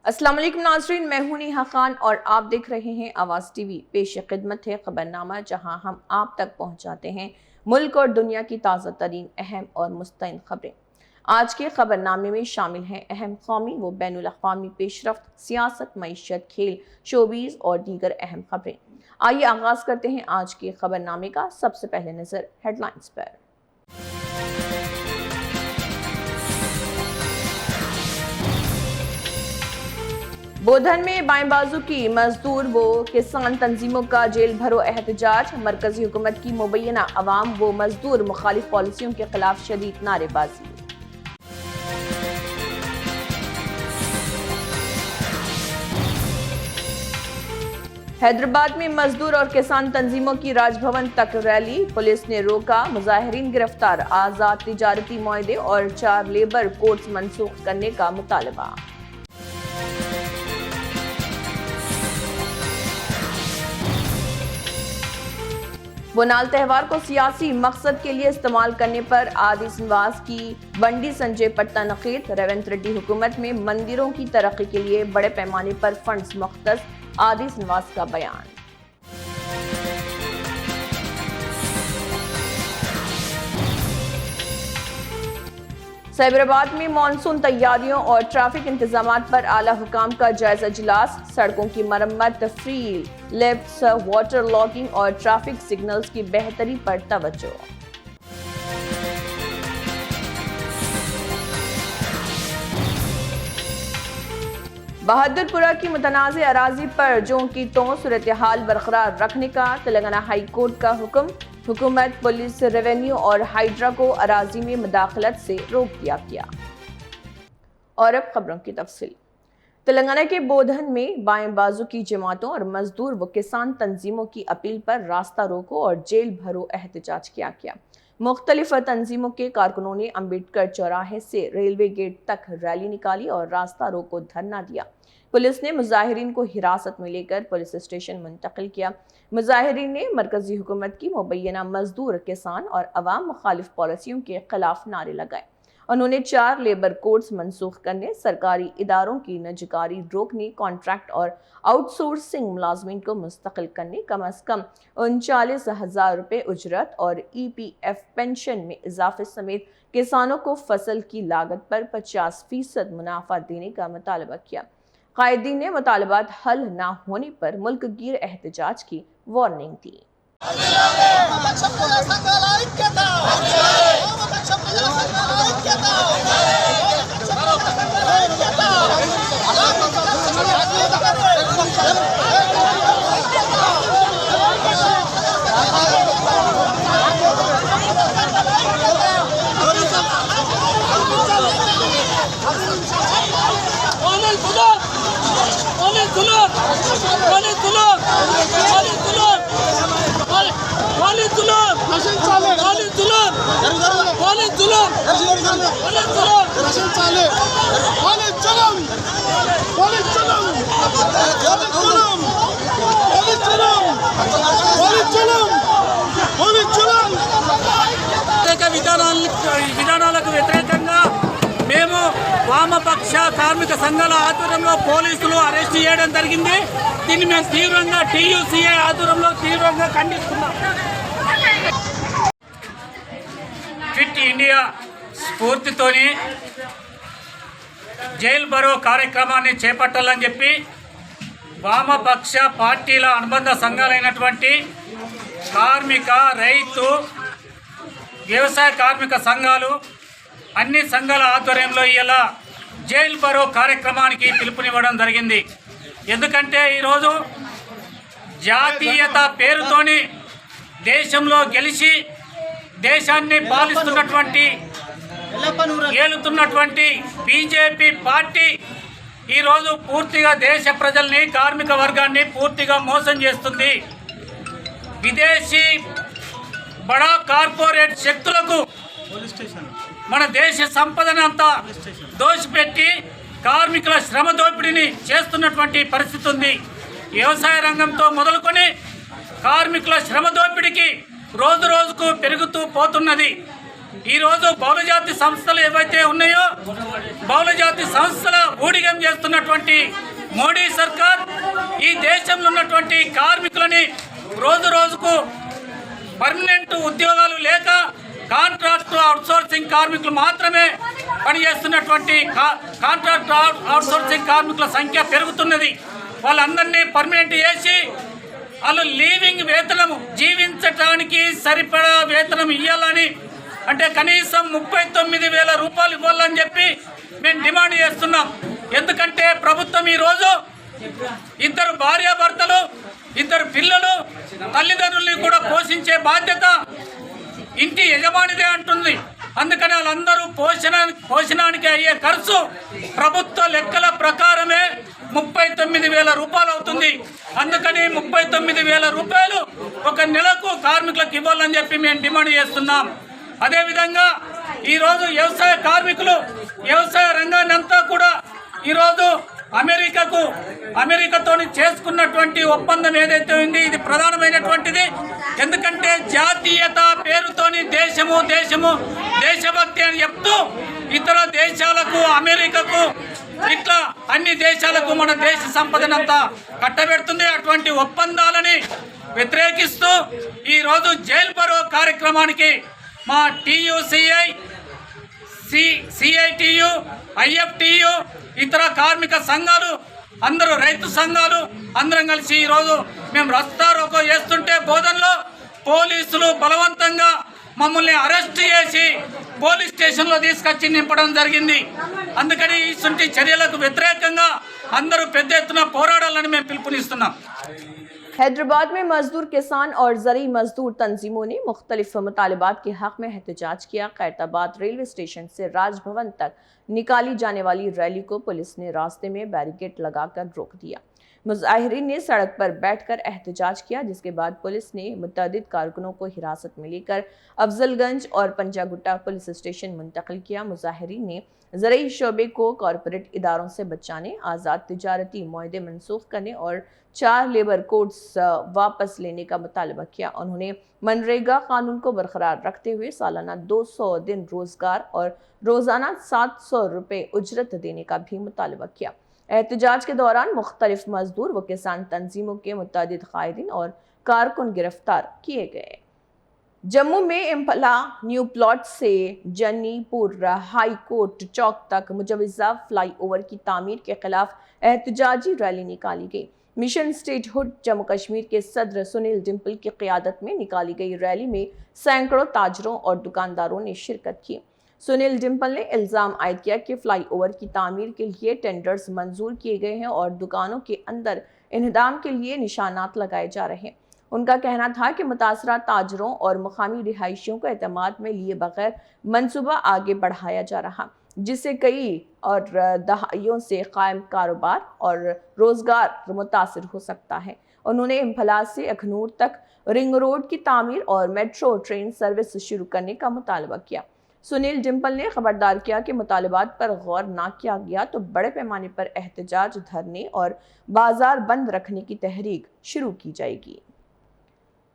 अस्सलाम वालेकुम नाज़रीन, मैं हूं नेहा खान और आप देख रहे हैं आवाज़ टीवी। पेश खिदमत है खबरनामा, जहां हम आप तक पहुंचाते हैं मुल्क और दुनिया की ताज़ा तरीन अहम और मुस्तैद खबरें। आज के खबरनामे में शामिल हैं अहम कौमी व बैनुल अक़वामी पेशरफ्त, सियासत, मईशत, खेल, शोबीज़ और दीगर अहम खबरें। आइए आगाज़ करते हैं आज के खबरनामे का। सबसे पहले नज़र हेडलाइंस पर। बोधन में बाएं बाजू की मजदूर व किसान तंजीमों का जेल भरो एहतजाज। मरकजी हुकूमत की मुबैना अवाम व मजदूर मुखालिफ पॉलिसियों के खिलाफ शदीद नारेबाजी। हैदराबाद में मजदूर और किसान तंजीमों की राजभवन तक रैली, पुलिस ने रोका, मुजाहिरीन गिरफ्तार। आज़ाद तिजारती मुआहदे और 4 लेबर कोड्स मनसूख करने का मुतालबा। बोनाल त्यौहार को सियासी मकसद के लिए इस्तेमाल करने पर आदि श्रीनिवास की बंडी संजय पर तनकीद। रेवंत रेड्डी हुकूमत में मंदिरों की तरक्की के लिए बड़े पैमाने पर फंड्स मुख्तस, आदि श्रीनिवास का बयान। साइबराबाद में मानसून तैयारियों और ट्रैफिक इंतजामात पर आला हुकाम का जायजा इजलास। सड़कों की मरम्मत, फ्री लेफ्ट्स, वाटर लॉकिंग और ट्रैफिक सिग्नल्स की बेहतरी पर तवज्जो। बहादुरपुरा की मुतनाज़ अराजी पर जों की तो सूरत हाल बरकरार रखने का तेलंगाना हाई कोर्ट का हुक्म। हुकूमत, पुलिस, रेवेन्यू और हाइड्रा को अराजी में मुदाखलत से रोक दिया गया। और अब खबरों की तफसील। तेलंगाना के बोधन में बाएं बाजू की जमातों और मजदूर व किसान तंजीमों की अपील पर रास्ता रोको और जेल भरो एहतजाज किया गया। मुख्तलिफ तंजीमों के कारकुनों ने अम्बेडकर चौराहे से रेलवे गेट तक रैली निकाली और रास्ता रोको धरना दिया। पुलिस ने मुजाहिरीन को हिरासत में लेकर पुलिस स्टेशन मुंतकिल किया। मुजाहिरीन ने मरकजी हुकूमत की मुबैना मजदूर, किसान और अवाम मुखालिफ पॉलिसियों के खिलाफ नारे लगाए। उन्होंने 4 लेबर कोड्स मनसूख करने, सरकारी इदारों की नजकारी रोकने, कॉन्ट्रैक्ट और आउटसोर्सिंग मुलाजमीन को मुस्तकिल करने, कम अज कम 39,000 रुपये उजरत और EPF पेंशन में इजाफे समेत किसानों को फसल की लागत पर 50% मुनाफा देने का मुतालबा किया। कायदीन ने मुतालबात हल न होने पर मुल्क गिर एहतजाज की वार्निंग दी। విధానాలకు వ్యతిరేకంగా మేము వామపక్ష కార్మిక సంఘాల ఆధ్వర్యంలో పోలీసులు అరెస్ట్ చేయడం జరిగింది. దీన్ని మేము తీవ్రంగా TUCA ఆధ్వర్యంలో తీవ్రంగా ఖండిస్తున్నాం. ఫిట్ ఇండియా స్ఫూర్తితోని జైల్ బరో కార్యక్రమాన్ని చేపట్టాలని చెప్పి వామపక్ష పార్టీల అనుబంధ సంఘాలైనటువంటి కార్మిక, రైతు, వ్యవసాయ కార్మిక సంఘాలు, అన్ని సంఘాల ఆధ్వర్యంలో ఇలా జైల్ బరో కార్యక్రమానికి పిలుపునివ్వడం జరిగింది. ఎందుకంటే ఈరోజు జాతీయత పేరుతోని దేశంలో గెలిచి దేశాన్ని పాలిస్తున్నటువంటి, ఏలుతున్నటువంటి బీజేపీ పార్టీ ఈరోజు పూర్తిగా దేశ ప్రజల్ని, కార్మిక వర్గాన్ని పూర్తిగా మోసం చేస్తుంది. విదేశీ బడా కార్పొరేట్ శక్తులకు మన దేశ సంపదనంతా దోచిపెట్టి కార్మికుల శ్రమ దోపిడీని చేస్తున్నటువంటి పరిస్థితి ఉంది. వ్యవసాయ రంగంతో మొదలుకొని కార్మికుల శ్రమ దోపిడీకి రోజు రోజుకు పెరుగుతూ పోతున్నది. ఈరోజు బహుళజాతి సంస్థలు ఏవైతే ఉన్నాయో బహుళజాతి సంస్థల ఊడిగం చేస్తున్నటువంటి మోడీ సర్కార్ ఈ దేశంలో ఉన్నటువంటి కార్మికులని రోజు రోజుకు పర్మనెంట్ ఉద్యోగాలు లేక కాంట్రాక్ట్ అవుట్సోర్సింగ్ కార్మికులు మాత్రమే పనిచేస్తున్నటువంటి కాంట్రాక్ట్ అవుట్సోర్సింగ్ కార్మికుల సంఖ్య పెరుగుతున్నది. వాళ్ళందరినీ పర్మనెంట్ చేసి వాళ్ళు లీవింగ్ వేతనము జీవించడానికి సరిపడా వేతనం ఇవ్వాలని, అంటే కనీసం 39,000 రూపాయలు ఇవ్వాలని చెప్పి మేము డిమాండ్ చేస్తున్నాం. ఎందుకంటే ప్రభుత్వం ఈరోజు ఇద్దరు భార్యాభర్తలు, ఇద్దరు పిల్లలు, తల్లిదండ్రుల్ని కూడా పోషించే బాధ్యత ఇంటి యజమానిదే అంటుంది. అందుకని వాళ్ళందరూ పోషణానికి అయ్యే ఖర్చు ప్రభుత్వ లెక్కల ప్రకారమే 39,000 రూపాయలు అవుతుంది. అందుకని 39,000 రూపాయలు ఒక నెలకు కార్మికులకు ఇవ్వాలని చెప్పి మేము డిమాండ్ చేస్తున్నాం. అదేవిధంగా ఈరోజు వ్యవసాయ కార్మికులు వ్యవసాయ రంగాన్ని అంతా కూడా ఈరోజు అమెరికాతో చేసుకున్నటువంటి ఒప్పందం ఏదైతే ఉంది ఇది ప్రధానమైనటువంటిది. ఎందుకంటే జాతీయత పేరుతోని దేశభక్తి అని చెప్తూ ఇతర దేశాలకు అమెరికాకు ఇట్లా అన్ని దేశాలకు మన దేశ సంపదనంతా కట్టబెడుతుంది. అటువంటి ఒప్పందాలని వ్యతిరేకిస్తూ ఈరోజు జైల్ బరో కార్యక్రమానికి మా TUCI, CITU, IFTU, ఇతర కార్మిక సంఘాలు అందరూ రైతు సంఘాలు అందరం కలిసి ఈరోజు మేము రస్తారోకో చేస్తుంటే బోధనలో పోలీసులు బలవంతంగా మమ్మల్ని అరెస్ట్ చేసి పోలీస్ స్టేషన్లో తీసుకొచ్చి నింపడం జరిగింది. అందుకని ఇటువంటి చర్యలకు వ్యతిరేకంగా అందరూ పెద్ద ఎత్తున పోరాడాలని మేము పిలుపునిస్తున్నాం. हैदराबाद में मजदूर, किसान और जरी मजदूर तंजीमों ने मुख्तलिफ मुतालिबात के हक में एहतजाज किया। खैरताबाद रेलवे स्टेशन से राजभवन तक निकाली जाने वाली रैली को पुलिस ने रास्ते में बैरिकेड लगाकर रोक दिया। मुजाहिरीन ने सड़क पर बैठकर एहतजाज किया, जिसके बाद पुलिस ने मुतअद्दिद कारकुनों को हिरासत में लेकर अफजलगंज और पंजागुट्टा पुलिस स्टेशन मुंतकिल किया। मुजाहिरीन ने ज़रूरी शोबे को कॉरपोरेट इदारों से बचाने, आज़ाद तिजारती मुआहदे मनसूख करने और 4 लेबर कोड्स वापस लेने का मुतालबा किया। उन्होंने मनरेगा कानून को बरकरार रखते हुए सालाना 200 दिन रोजगार और रोजाना 700 रुपये उजरत देने का भी मुतालबा किया। एहतजाज के दौरान मुख्तलिफ मजदूर व किसान तंजीमों के मुतअद्दिद कायदीन और कारकुन गिरफ्तार किए गए। जम्मू में इम्फला न्यू प्लॉट से जन्नीपुर हाई कोर्ट चौक तक मुजवजा फ्लाई ओवर की तामीर के खिलाफ एहतजाजी रैली निकाली गई। मिशन स्टेटहुड जम्मू कश्मीर के सदर सुनील डिम्पल की क़यादत में निकाली गई रैली में सैकड़ों ताजरों और दुकानदारों ने शिरकत की। सुनील डिम्पल ने इल्ज़ाम आयद किया कि फ्लाई ओवर की तामीर के लिए टेंडर्स मंजूर किए गए हैं और दुकानों के अंदर इन्हदाम के लिए निशानात लगाए जा रहे हैं। उनका कहना था कि मुतासरा ताजरों और मुकामी रिहायशियों को एतमाद में लिए बगैर मनसूबा आगे बढ़ाया जा रहा, जिससे कई और दहाइयों से कायम कारोबार और रोजगार मुतासर हो सकता है। उन्होंने इम्फला से अखनूर तक रिंग रोड की तामीर और मेट्रो ट्रेन सर्विस शुरू करने का मुतालबा किया। सुनील डिम्पल ने खबरदार किया कि मुतालबात पर गौर ना किया गया तो बड़े पैमाने पर एहतजाज, धरने और बाजार बंद रखने की तहरीक शुरू की जाएगी।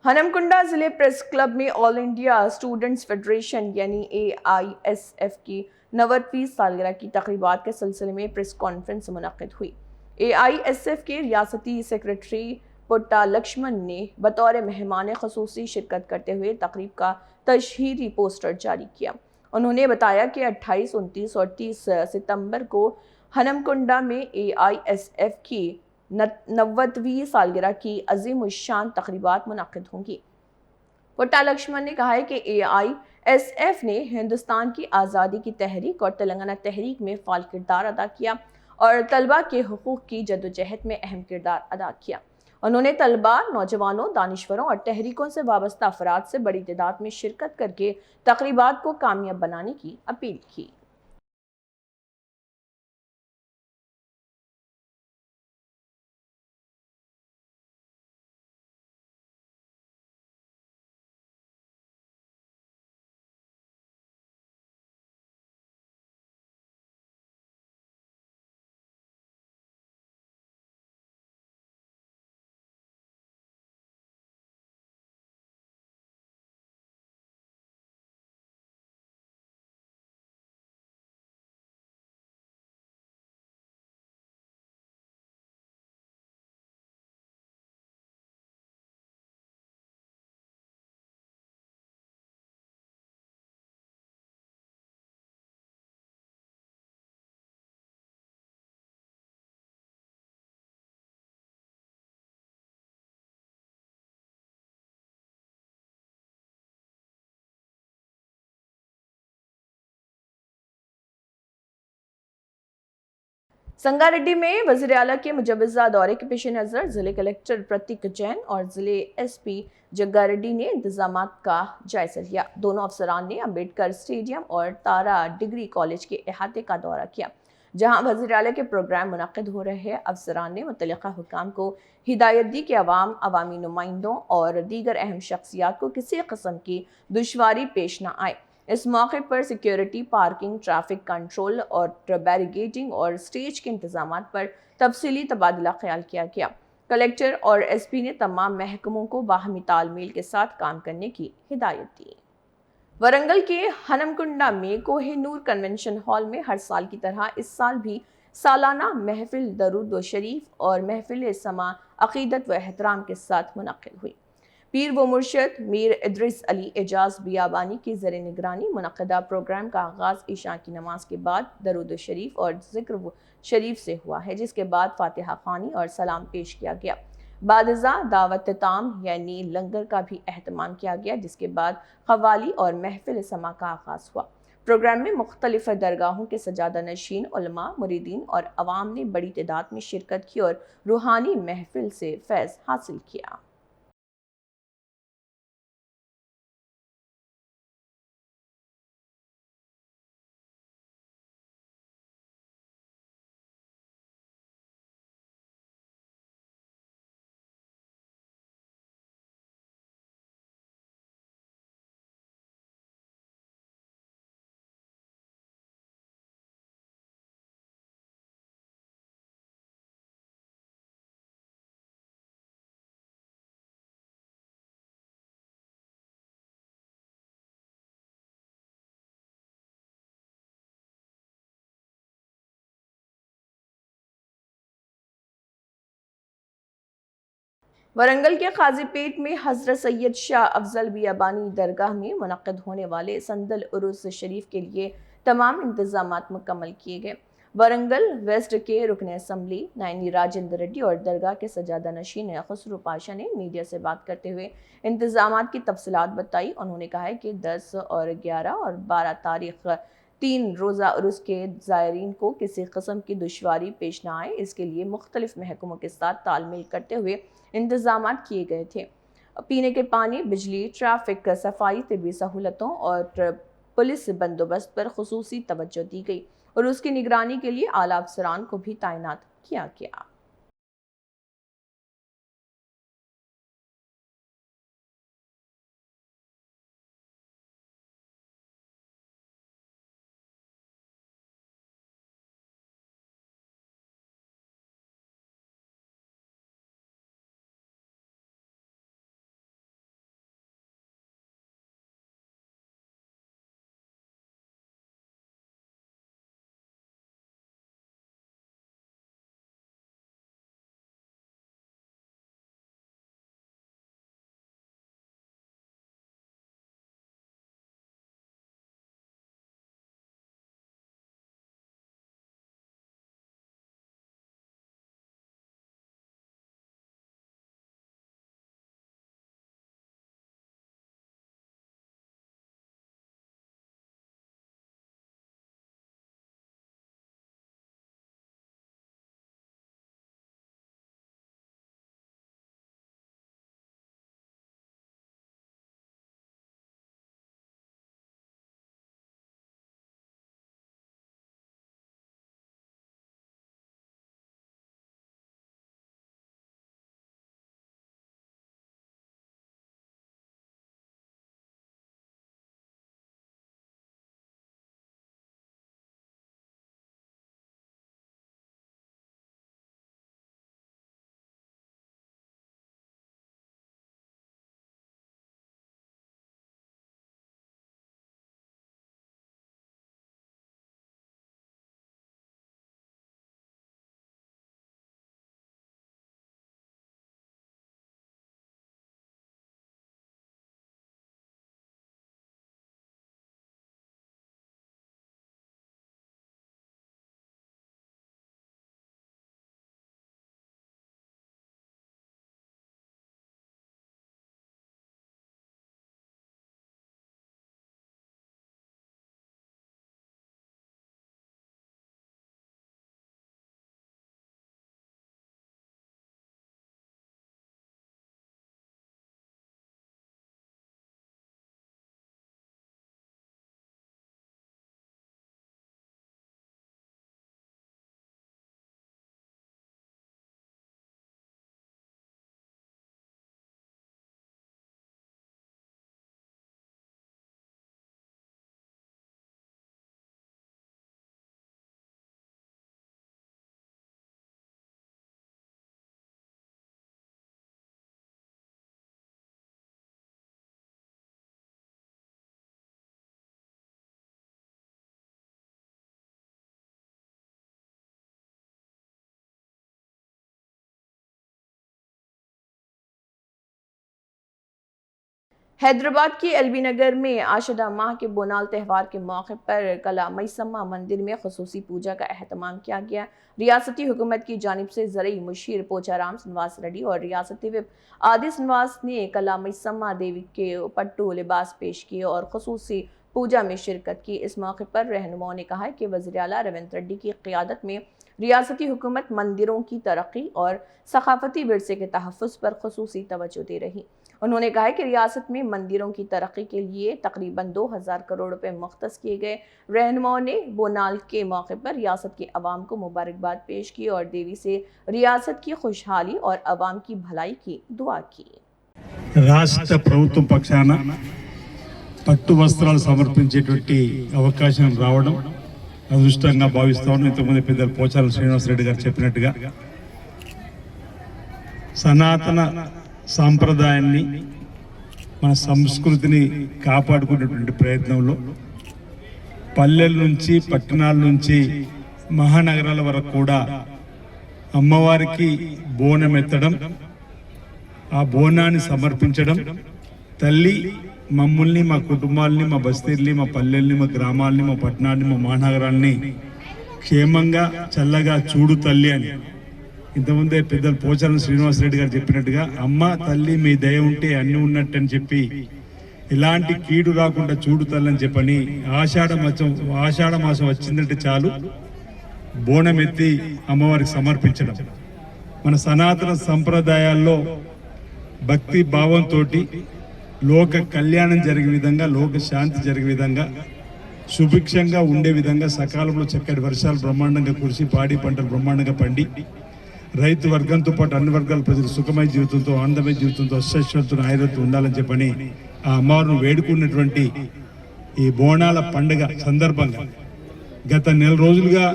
हनमकुंडा जिले प्रेस क्लब में ऑल इंडिया स्टूडेंट्स फेडरेशन यानी AISF की 90वीं सालगिरह की तकरीबात के सिलसिले में प्रेस कॉन्फ्रेंस मुनक्किद हुई। AISF के रियासती सेक्रेटरी पुट्टा लक्ष्मण ने बतौर मेहमान खसूसी शिरकत करते हुए तकरीब का तशहीरी पोस्टर जारी किया। उन्होंने बताया कि 28, 29 और 30 सितंबर को हनमकुंडा में AISF की 90वीं सालगिरह की अजीम शान तकरीबात मुनक्किद होंगी। पुट्टा लक्ष्मण ने कहा है कि AISF ने हिंदुस्तान की आज़ादी की तहरीक और तेलंगाना तहरीक में फाल किरदार अदा किया और तलबा के हुकूक की जदोजहद में अहम किरदार अदा किया। उन्होंने तलबा, नौजवानों, दानिश्वरों और तहरीकों से वाबस्ता अफराद से बड़ी तादाद में शिरकत करके तकरीबात को कामयाब बनाने की अपील की। संगारेड्डी में वज़ीर आला के मुजवज़ा दौरे के पेश नज़र ज़िले कलेक्टर प्रतीक जैन और ज़िले एसपी जग्गारेड्डी ने इंतजामात का जायजा लिया। दोनों अफसरान ने अम्बेडकर स्टेडियम और तारा डिग्री कॉलेज के अहाते का दौरा किया, जहां वज़ीर आला के प्रोग्राम मुनक़िद हो रहे हैं। अफसरान ने मुतल्लिक़ा हुक्काम को हिदायत दी कि अवामी नुमाइंदों और दीगर अहम शख्सियात को किसी किस्म की दुश्वारी पेश न आए। इस मौके पर सिक्योरिटी, पार्किंग, ट्रैफिक कंट्रोल और बैरिगेडिंग और स्टेज के इंतजाम पर तफसीली तबादला ख्याल किया गया। कलेक्टर और एसपी ने तमाम महकमों को बाहमी तालमेल के साथ काम करने की हिदायत दी। वरंगल के हनमकुंडा में कोहिनूर कन्वेंशन हॉल में हर साल की तरह इस साल भी सालाना महफिल दरूद व शरीफ और महफिल समा अकीदत व एहतराम के साथ मुनक़िद हुई। पीर व मुर्शद मीर इदरिस अली एजाज बियाबानी की ज़र निगरानी मुनक़दा प्रोग्राम का आगाज़ ईशा की नमाज के बाद दरूद शरीफ और ज़िक्र शरीफ से हुआ है, जिसके बाद फातिहा ख़ानी और सलाम पेश किया गया। बादज़ा दावत ताम यानी लंगर का भी अहतमाम किया गया, जिसके बाद क़वाली और महफिल समा का आगाज़ हुआ। प्रोग्राम में मुख्तलिफ दरगाहों के सजादा नशीन, उलमा, मुरीदीन और अवाम ने बड़ी तादाद में शिरकत की और रूहानी महफिल से फैज़ हासिल किया। वरंगल के काजीपेट में हज़रत सैयद शाह अफजल बियाबानी दरगाह में मुनक़्क़िद होने वाले संदल उरुस शरीफ के लिए तमाम इंतजामात मुकम्मल किए गए। वरंगल वेस्ट के रुकन असम्बली नायनी राजेंद्र रेड्डी और दरगाह के सजादा नशीन खुसरू पाशा ने मीडिया से बात करते हुए इंतजामात की तफसीलात बताई। उन्होंने कहा है कि 10 और 11 और 12 तारीख 3 रोज़ा उर्स के ज़ायरीन को किसी किस्म की दुश्वारी पेश न आए, इसके लिए मुख्तलिफ महकमों के साथ तालमेल करते हुए इंतजामात किए गए थे। पीने के पानी, बिजली, ट्रैफिक, सफाई, तिबी सहूलतों और पुलिस बंदोबस्त पर खुसूसी तवज्जो दी गई और उसकी निगरानी के लिए आला अफसरान को भी तैनात किया गया। हैदराबाद के एलबी नगर में आशुदा माह के बोनाल त्यौहार के मौके पर कला मैसम्मा मंदिर में खुसूसी पूजा का एहतमाम किया गया। रियासती हुकूमत की जानिब से ज़रई मुशीर पोचाराम श्रीनिवास रेड्डी और रियासती विप आदि श्रीनिवास ने कला मैसम्मा देवी के पट्टू लिबास पेश किए और खुसूसी पूजा में शिरकत की। इस मौके पर रहनुमाओं ने कहा कि वज़ीर आला रेवंत रेड्डी की क़ियादत में रियासती हुकूमत मंदिरों की तरक्की और सकाफती विरसे के तहफ़्फ़ुज़ पर खुसूसी तवज्जो दे रही। उन्होंने कहा कि रियासत में मंदिरों की तरक्की के लिए तकरीबन 2000 करोड़ रुपए मुख्तस किए गए। रहनुमाओं ने बोनाल के मौके पर रियासत के अवाम को मुबारकबाद पेश की और देवी से रियासत की खुशहाली और अवाम की भलाई की दुआ की। రాష్ట్ర ప్రభుత్వం పక్షాన పట్టు వస్త్రాలు సమర్పించేటువంటి అవకాశం రావడం అదృష్టంగా భావిస్తాను. ఇంతకుముందు పెద్దలు పోచారం శ్రీనివాస్ రెడ్డి గారు చెప్పినట్టుగా సనాతన సాంప్రదాయాన్ని మన సంస్కృతిని కాపాడుకునేటువంటి ప్రయత్నంలో పల్లెల నుంచి పట్టణాల నుంచి మహానగరాల వరకు కూడా అమ్మవారికి బోనం ఎత్తడం, ఆ బోనాన్ని సమర్పించడం, తల్లి మమ్మల్ని, మా కుటుంబాలని, మా బస్తీల్ని, మా పల్లెల్ని, మా గ్రామాలని, మా పట్టణాన్ని, మా మహానగరాల్ని క్షేమంగా చల్లగా చూడు తల్లి అని ఇంతకుముందే పెద్దలు పోచారం శ్రీనివాస్ రెడ్డి గారు చెప్పినట్టుగా అమ్మ తల్లి మీ దయ ఉంటే అన్ని ఉన్నట్టు అని చెప్పి ఎలాంటి కీడు రాకుండా చూడు తల్లి అని చెప్పని ఆషాఢ మాసం వచ్చిందంటే చాలు బోనం ఎత్తి అమ్మవారికి సమర్పించడం మన సనాతన సంప్రదాయాల్లో భక్తి భావంతో లోక కళ్యాణం జరిగే విధంగా, లోక శాంతి జరిగే విధంగా, సుభిక్షంగా ఉండే విధంగా, సకాలంలో చక్కటి వర్షాలు బ్రహ్మాండంగా కురిసి పాడి పంటలు బ్రహ్మాండంగా పండి రైతు వర్గంతో పాటు అన్ని వర్గాల ప్రజలు సుఖమయ జీవితంతో, ఆనందమయ జీవితంతో, అశ్వశ్వతో, ఆయుర్తో ఉండాలని చెప్పని ఆ అమ్మవారిని వేడుకున్నటువంటి ఈ బోనాల పండుగ సందర్భంగా గత నెల రోజులుగా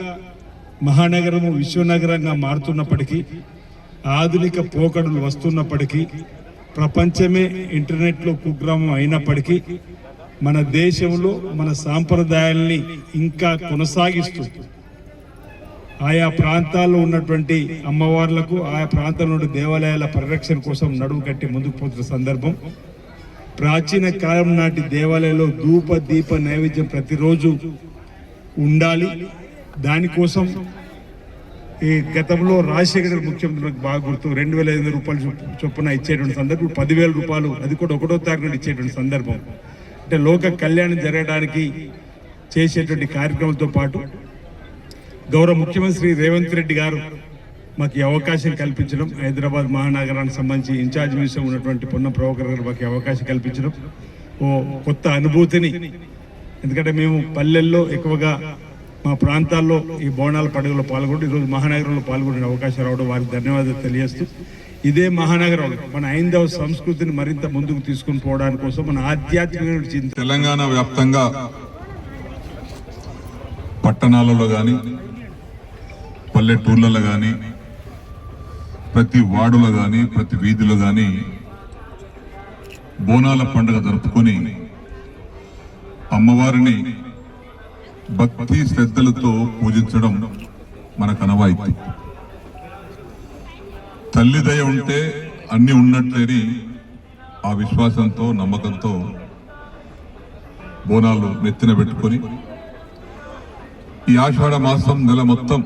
మహానగరము విశ్వనగరంగా మారుతున్నప్పటికీ, ఆధునిక పోకడలు వస్తున్నప్పటికీ, ప్రపంచమే ఇంటర్నెట్లో కుగ్రామం అయినప్పటికీ మన దేశంలో మన సాంప్రదాయాల్ని ఇంకా కొనసాగిస్తూ ఆయా ప్రాంతాల్లో ఉన్నటువంటి అమ్మవార్లకు, ఆయా ప్రాంతాల్లో ఉన్న దేవాలయాల పరిరక్షణ కోసం నడుము కట్టి ముందుకు పోతున్న సందర్భం. ప్రాచీన కాలం నాటి దేవాలయాల్లో ధూప దీప నైవేద్యం ప్రతిరోజు ఉండాలి. దానికోసం ఈ గతంలో రాజశేఖర ముఖ్యమంత్రులకు బాగా గుర్తు 2500 రూపాయలు చొప్పున ఇచ్చేటువంటి సందర్భం, 10,000 రూపాయలు అది కూడా 1వ తారీఖున ఇచ్చేటువంటి సందర్భం. అంటే లోక కళ్యాణం జరగడానికి చేసేటువంటి కార్యక్రమాలతో పాటు గౌరవ ముఖ్యమంత్రి రేవంత్ రెడ్డి గారు మాకు ఈ అవకాశం కల్పించడం, హైదరాబాద్ మహానగరానికి సంబంధించి ఇన్ఛార్జ్ మినిస్టర్ ఉన్నటువంటి పొన్నం ప్రభాకర్ గారు మాకు అవకాశం కల్పించడం ఓ కొత్త అనుభూతిని, ఎందుకంటే మేము పల్లెల్లో ఎక్కువగా మా ప్రాంతాల్లో ఈ బోనాల పండుగలో పాల్గొంటూ ఈరోజు మహానగరంలో పాల్గొనే అవకాశం రావడం వారికి ధన్యవాదాలు తెలియజేస్తూ, ఇదే మహానగరంలో మన హైందవ సంస్కృతిని మరింత ముందుకు తీసుకుని పోవడానికి కోసం మన ఆధ్యాత్మిక తెలంగాణ వ్యాప్తంగా పట్టణాలలో కానీ పల్లెటూర్లలో కానీ ప్రతి వార్డులో కానీ ప్రతి వీధిలో కానీ బోనాల పండుగ జరుపుకొని అమ్మవారిని భక్తి శ్రద్ధలతో పూజించడం మనకు అనవాయితీ. తల్లి దయ ఉంటే అన్ని ఉన్నట్లేని ఆ విశ్వాసంతో, నమ్మకంతో బోనాలు నెత్తిన పెట్టుకొని ఈ ఆషాఢ మాసం నెల మొత్తం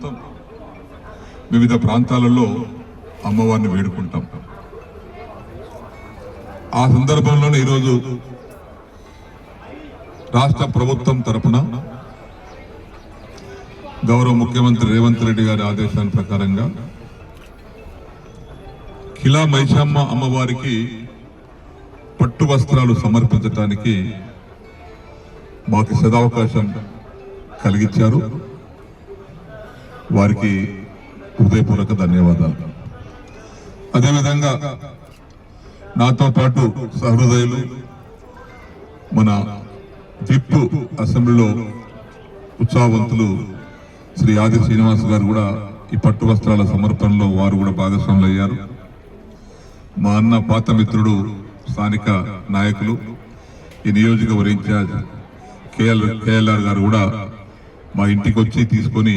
వివిధ ప్రాంతాలలో అమ్మవారిని వేడుకుంటాం. ఆ సందర్భంలోనే ఈరోజు రాష్ట్ర ప్రభుత్వం తరపున గౌరవ ముఖ్యమంత్రి రేవంత్ రెడ్డి గారి ఆదేశాల ప్రకారంగా కిలా మైసమ్మ అమ్మవారికి పట్టు వస్త్రాలు సమర్పించడానికి మాకు సదావకాశం కలిగించారు. వారికి హృదయపూర్వక ధన్యవాదాలు. అదేవిధంగా నాతో పాటు సహృదయులు మన విప్ అసెంబ్లీలో ఉత్సాహవంతులు శ్రీ ఆది శ్రీనివాస్ గారు కూడా ఈ పట్టు వస్త్రాల సమర్పణలో వారు కూడా భాగస్వాములు అయ్యారు. మా అన్న పాత మిత్రుడు స్థానిక నాయకులు ఈ నియోజకవర్గ ఇన్ఛార్జ్ కేఎల్ఆర్ గారు కూడా మా ఇంటికి వచ్చి తీసుకొని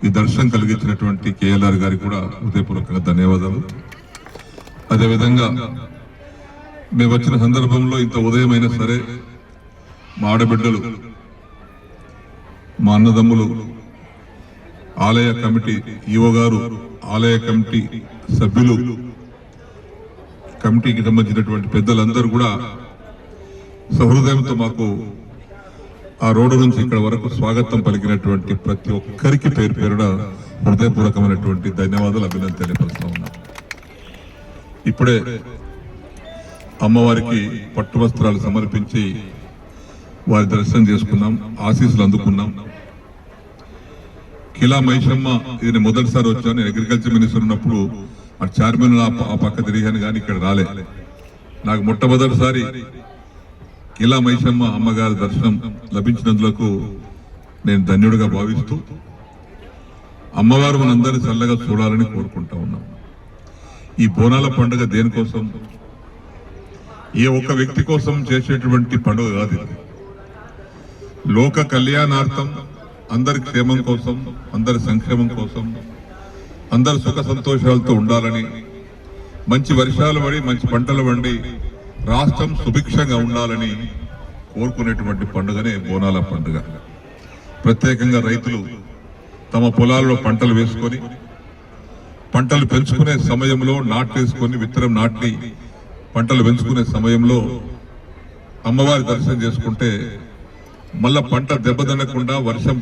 ఈ దర్శనం కలిగించినటువంటి కేఎల్ఆర్ గారికి కూడా హృదయపూర్వకంగా ధన్యవాదాలు. అదేవిధంగా మేము వచ్చిన సందర్భంలో ఇంత ఉదయమైనా సరే మా ఆడబిడ్డలు, మా అన్నదమ్ములు, ఆలయ కమిటీ ఈవో గారు, ఆలయ కమిటీ సభ్యులు, కమిటీకి సంబంధించినటువంటి పెద్దలందరూ కూడా సహృదయంతో మాకు ఆ రోడ్డు నుంచి ఇక్కడ వరకు స్వాగతం పలికినటువంటి ప్రతి ఒక్కరికి పేరు పేరున హృదయపూర్వకమైనటువంటి ధన్యవాదాలు, అభినందన తెలియపరుస్తా ఉన్నాం. ఇప్పుడే అమ్మవారికి పట్టు వస్త్రాలు సమర్పించి వారి దర్శనం చేసుకున్నాం, ఆశీస్సులు అందుకున్నాం. కిలా మైషమ్మ, ఇది మొదటిసారి వచ్చాను. నేను అగ్రికల్చర్ మినిస్టర్ ఉన్నప్పుడు ఆ చార్మిన్ ఆ పక్క తిరిగాను, కానీ ఇక్కడ రాలే. నాకు మొట్టమొదటిసారి కిలా మైషమ్మ అమ్మగారి దర్శనం లభించినందుకు నేను ధన్యుడిగా భావిస్తూ అమ్మవారు మనందరినీ చల్లగా చూడాలని కోరుకుంటా ఉన్నాం. ఈ బోనాల పండుగ దేనికోసం, ఏ ఒక్క వ్యక్తి కోసం చేసేటువంటి పండుగ కాదు. ఇది లోక కళ్యాణార్థం, అందరి క్షేమం కోసం, అందరి సంక్షేమం కోసం, అందరు సుఖ సంతోషాలతో ఉండాలని, మంచి వర్షాలు పడి మంచి పంటలు పండి రాష్ట్రం సుభిక్షంగా ఉండాలని కోరుకునేటువంటి పండుగనే బోనాల పండుగ. ప్రత్యేకంగా రైతులు తమ పొలాల్లో పంటలు వేసుకొని, పంటలు పెంచుకునే సమయంలో నాటేసుకొని, విత్తనం నాటి పంటలు పెంచుకునే సమయంలో అమ్మవారి దర్శనం చేసుకుంటే మళ్ళా పంట దెబ్బతినకుండా వర్షం.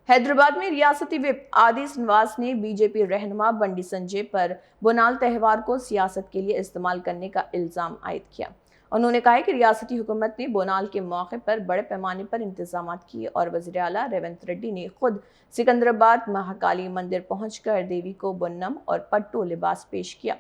हैदराबाद में रियासती विप आदि श्रीनिवास ने बीजेपी रहनुमा बंडी संजय पर बोनाल त्यौहार को सियासत के लिए इस्तेमाल करने का इल्जाम आयद किया। उन्होंने कहा कि रियासती हुकूमत ने बोनाल के मौके पर बड़े पैमाने पर इंतजाम किए और वज़ीर आला रेवंत रेड्डी ने खुद सिकंदराबाद महाकाली मंदिर पहुंचकर देवी को बुन्नम और पट्टू लिबास पेश किया।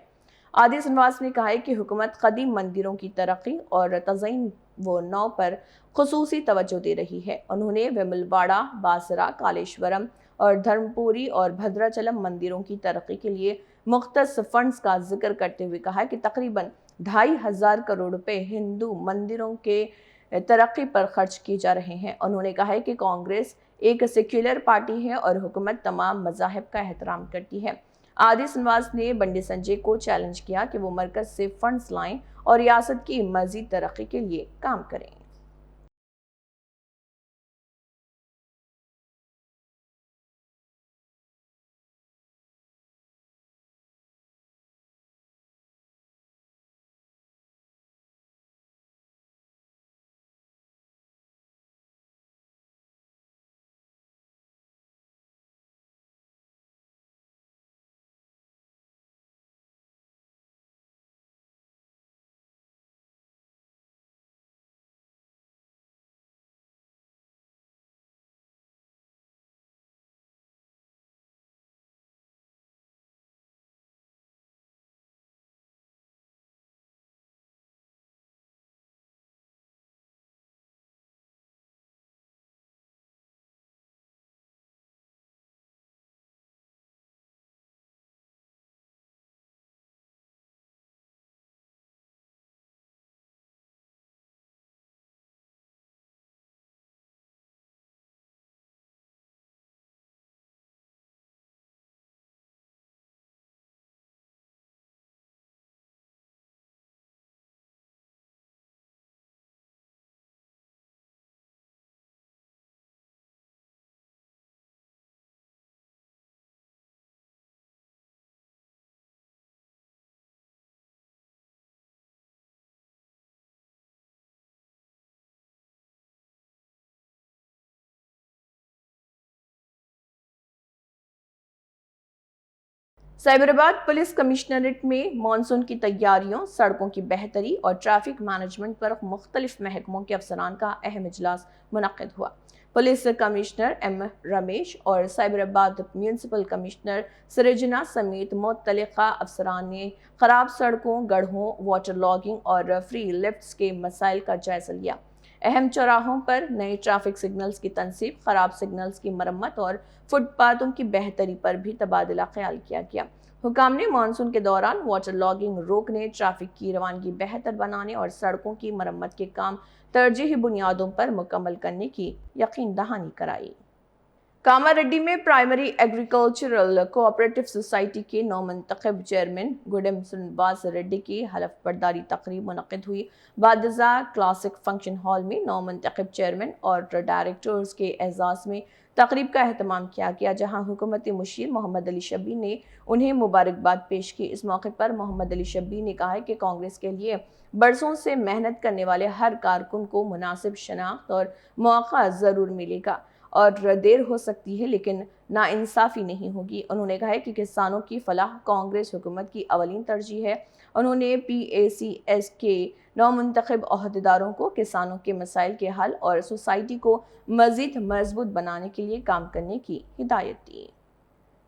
आदि श्रीनिवास ने कहा कि हुकूमत कदीम मंदिरों की तरक्की और तज़यीन व नौ पर खुसूसी तवज्जो दे रही है। उन्होंने विमलवाड़ा, बासरा, कालेश्वरम और धर्मपुरी और भद्राचलम मंदिरों की तरक्की के लिए मुख्तस फंड्स का जिक्र करते हुए कहा कि तकरीबन 2,500 करोड़ रुपए हिंदू मंदिरों के तरक्की पर खर्च किए जा रहे हैं। उन्होंने कहा कि कांग्रेस एक सेक्युलर पार्टी है और हुकूमत तमाम मज़ाहिब का एहतराम करती है। आदि श्रीनिवास ने बंडी संजय को चैलेंज किया कि वो मरकज से फंड्स लाएं और रियासत की मजीद तरक्की के लिए काम करें। साइबराबाद पुलिस कमिश्नरेट में मानसून की तैयारियों, सड़कों की बेहतरी और ट्रैफिक मैनेजमेंट पर मुख्तलिफ महकमों के अफसरान का अहम इजलास मुनक्किद हुआ। पुलिस कमिश्नर एम रमेश और साइबराबाद म्यूनसिपल कमिश्नर सृजना समेत मुतल्लिका अफसरान ने खराब सड़कों, गड्ढों, वाटर लॉगिंग और फ्री लिफ्ट्स के मसाइल का जायजा लिया। अहम चौराहों पर नए ट्रैफिक सिग्नल्स की तनसीब, खराब सिग्नल्स की मरम्मत और फुटपाथों की बेहतरी पर भी तबादला ख्याल किया गया। हुकाम ने मानसून के दौरान वाटर लॉगिंग रोकने, ट्रैफिक की रवानगी बेहतर बनाने और सड़कों की मरम्मत के काम तरजीही बुनियादों पर मुकम्मल करने की यकीन दहानी कराई। कामारेड्डी में प्राइमरी एग्रीकल्चरल कोऑपरेटिव सोसाइटी के नौमंतखब चेयरमैन गुडेम श्रीनिवास रेड्डी की हलफ बर्दारी तकरीब मुनक्किद हुई। बादजा क्लासिक फंक्शन हॉल में नौमंतखब चेयरमैन और डायरेक्टर्स के एजाज में तकरीब का एहतमाम किया गया, जहां हुकूमती मुशीर मोहम्मद अली शब्बीर ने उन्हें मुबारकबाद पेश की। इस मौके पर मोहम्मद अली शब्बीर ने कहा कि कांग्रेस के लिए बरसों से मेहनत करने वाले हर कारकुन को मुनासिब शनाख्त और मौका ज़रूर मिलेगा और देर हो सकती है लेकिन नाइंसाफ़ी नहीं होगी। उन्होंने कहा कि किसानों की फलाह कांग्रेस हुकूमत की अवलीन तरजीह है। उन्होंने PACS के नौमुंतखब अहदेदारों को किसानों के मसाइल के हल और सोसाइटी को मज़ीद मजबूत बनाने के लिए काम करने की हिदायत दी।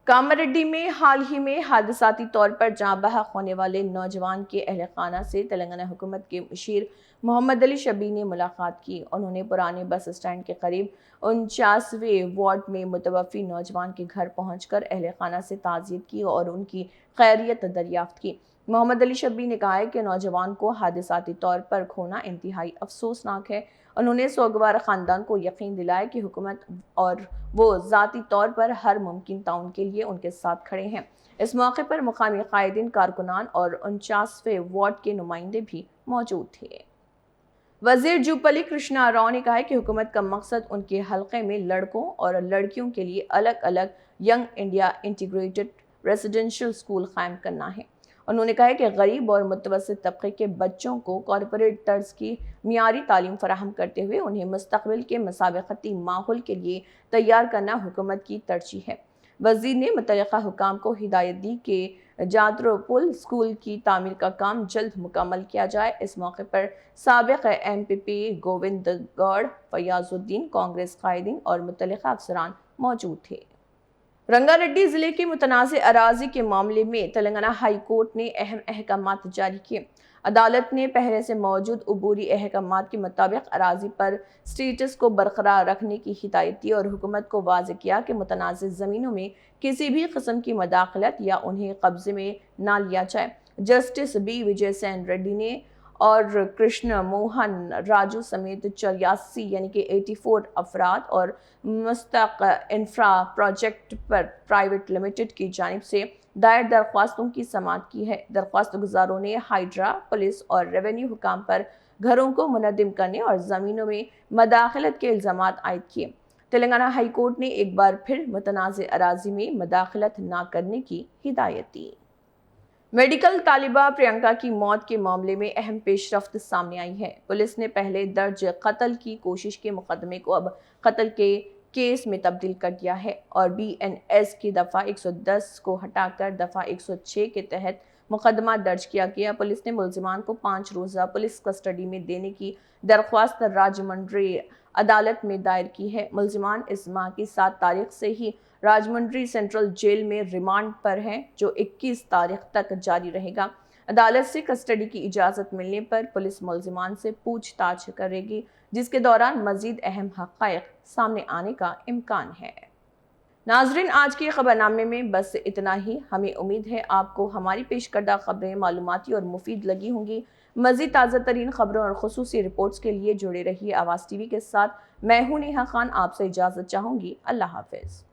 कामारेड्डी में हाल ही में हादसाती तौर पर जाँ बहक होने वाले नौजवान के अहल खाना से तेलंगाना हुकूमत के मुशीर मोहम्मद अली शब्बीर ने मुलाकात की। उन्होंने पुराने बस स्टैंड के करीब 49वें वार्ड में मुतवफ़ी नौजवान के घर पहुंचकर अहल खाना से ताज़ियत की और उनकी खैरियत दरियाफ्त की। मोहम्मद अली शब्बीर ने कहा है कि नौजवान को हादसाती तौर पर खोना इंतहाई अफसोसनाक है। उन्होंने सोगवार ख़ानदान को यकीन दिलाया कि हुकूमत और वो ज़ाती तौर पर हर मुमकिन ताउन के लिए उनके साथ खड़े हैं। इस मौके पर मुकामी कायदीन, कारकुनान और 49वें वार्ड के नुमाइंदे भी मौजूद थे। वज़ीर जूपली कृष्णा राव ने कहा कि हुकूमत का मकसद उनके हलके में लड़कों और लड़कियों के लिए अलग अलग young India integrated residential school कायम करना है। उन्होंने कहा कि गरीब और मुतवस्सित तबके के बच्चों को कॉरपोरेट तर्ज की मियारी तालीम फराहम करते हुए उन्हें मुस्तक़बिल के मुसाबक़ती माहौल के लिए तैयार करना हुकूमत की तरजीह है। वज़ीर ने मुतल्लिक़ा हुकाम को हिदायत दी कि जादरोपुल स्कूल की तामीर का काम जल्द मुकम्मल किया जाए। इस मौके पर साबिक़ MPP गोविंद गौड़, फयाजुद्दीन, कांग्रेस कायदीन और मुतल्लिक़ा अफसरान मौजूद थे। रंगारेड्डी ज़िले के मुतनाज़ अराज़ी के मामले में तेलंगाना हाई कोर्ट ने अहम अहकामात जारी किए। अदालत ने पहले से मौजूद अबूरी अहकामात के मुताबिक अराज़ी पर स्टेटस को बरकरार रखने की हिदायत दी और हुकूमत को वाज़ेह किया कि मुतनाज़ ज़मीनों में किसी भी किस्म की मदाखलत या उन्हें कब्ज़े में ना लिया जाए। जस्टिस B विजय सेन रेड्डी ने और कृष्ण मोहन राजू समेत 84 यानी कि 84 अफराद और मुस्तक इंफ्रा प्रोजेक्ट पर प्राइवेट लिमिटेड की जानिब से दायर दरख्वास्तों की समाअत की है। दरख्वास्त गुजारों ने हाइड्रा, पुलिस और रेवेन्यू हुकाम पर घरों को मुनद्दिम करने और ज़मीनों में मदाखलत के इल्ज़ामात आयद किए। तेलंगाना हाई कोर्ट ने एक बार फिर मुतनाज़ अराज़ी में मदाखलत ना करने की हिदायत दी। मेडिकल तालिबा प्रियंका की मौत के मामले में अहम पेशरफ्त सामने आई है। पुलिस ने पहले दर्ज कत्ल की कोशिश के मुकदमे को अब कत्ल के केस में तब्दील कर दिया है और BNS की दफ़ा 110 को हटाकर दफ़ा 106 के तहत मुकदमा दर्ज किया गया। पुलिस ने मुल्ज़िमान को 5 रोज़ा पुलिस कस्टडी में देने की दरख्वास्त राजमंड्री अदालत में दायर की है। मुल्ज़िमान इस माह की 7 तारीख से ही राजमंड्री सेंट्रल जेल में रिमांड पर हैं, जो 21 तारीख तक जारी रहेगा। अदालत से कस्टडी की इजाज़त मिलने पर पुलिस मुल्ज़िमान से पूछताछ करेगी, जिसके दौरान मज़ीद अहम हक़ाइक़ सामने आने का इम्कान है। नाज़रीन, आज के खबरनामे में बस इतना ही। हमें उम्मीद है आपको हमारी पेश करदा खबरें मालूमाती और मुफीद लगी होंगी। मज़ीद ताज़ा तरीन खबरों और ख़ुसूसी रिपोर्ट्स के लिए जुड़े रहिए आवाज़ TV के साथ। मैं हूं नेहा खान, आपसे इजाज़त चाहूँगी। अल्लाह हाफ़िज़।